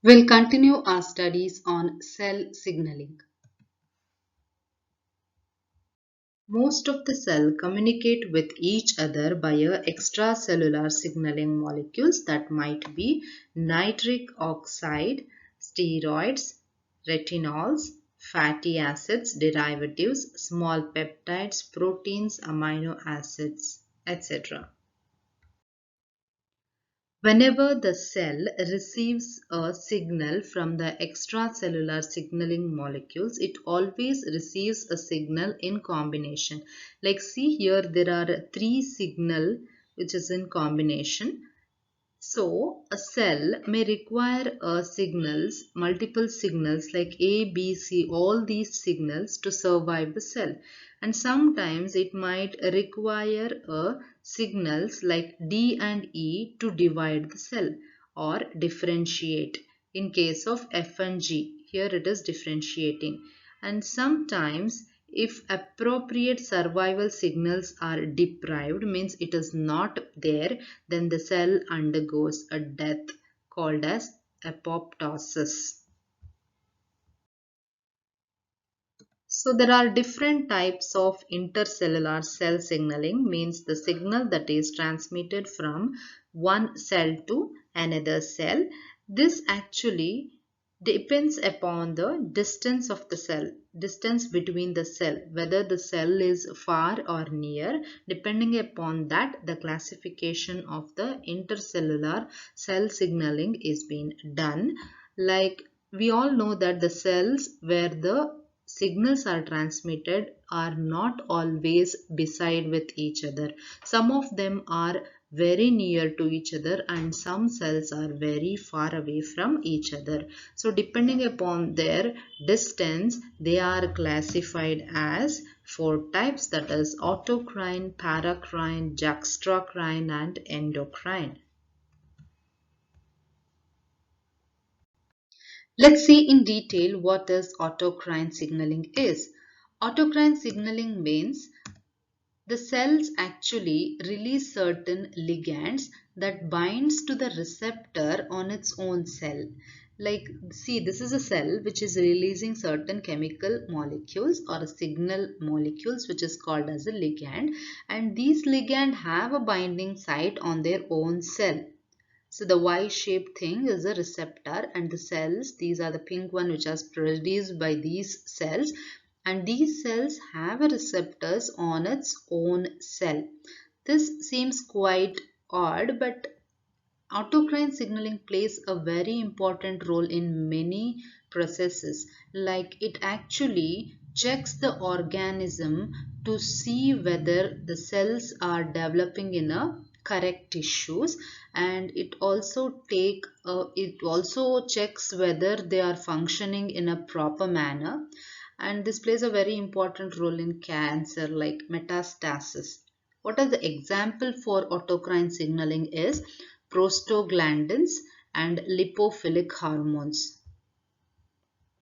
We'll continue our studies on cell signaling. Most of the cell communicate with each other via extracellular signaling molecules that might be nitric oxide, steroids, retinols, fatty acids, derivatives, small peptides, proteins, amino acids, etc. Whenever the cell receives a signal from the extracellular signaling molecules, it always receives a signal in combination. Like see here, there are three signal which is in combination. So, a cell may require multiple signals like A, B, C, all these signals to survive the cell. And sometimes it might require signals like D and E to divide the cell or differentiate. In case of F and G, here it is differentiating. And sometimes if appropriate survival signals are deprived, means it is not there, then the cell undergoes a death called as apoptosis. So there are different types of intercellular cell signaling, means the signal that is transmitted from one cell to another cell. This actually depends upon the distance of the cell, distance between the cell, whether the cell is far or near. Depending upon that, the classification of the intercellular cell signaling is being done. Like we all know that the cells where the signals are transmitted are not always beside with each other. Some of them are very near to each other and some cells are very far away from each other. So depending upon their distance, they are classified as four types, that is autocrine, paracrine, juxtacrine and endocrine. Let's see in detail what is autocrine signaling is. Autocrine signaling means the cells actually release certain ligands that binds to the receptor on its own cell. Like see, this is a cell which is releasing certain chemical molecules or signal molecules which is called as a ligand, and these ligand have a binding site on their own cell. So the Y-shaped thing is a receptor and the cells, these are the pink one which is produced by these cells, and these cells have a receptors on its own cell. This seems quite odd, but autocrine signaling plays a very important role in many processes. Like it actually checks the organism to see whether the cells are developing in a correct tissues, and it also checks whether they are functioning in a proper manner, and this plays a very important role in cancer like metastasis. What are the example for autocrine signaling is prostaglandins and lipophilic hormones.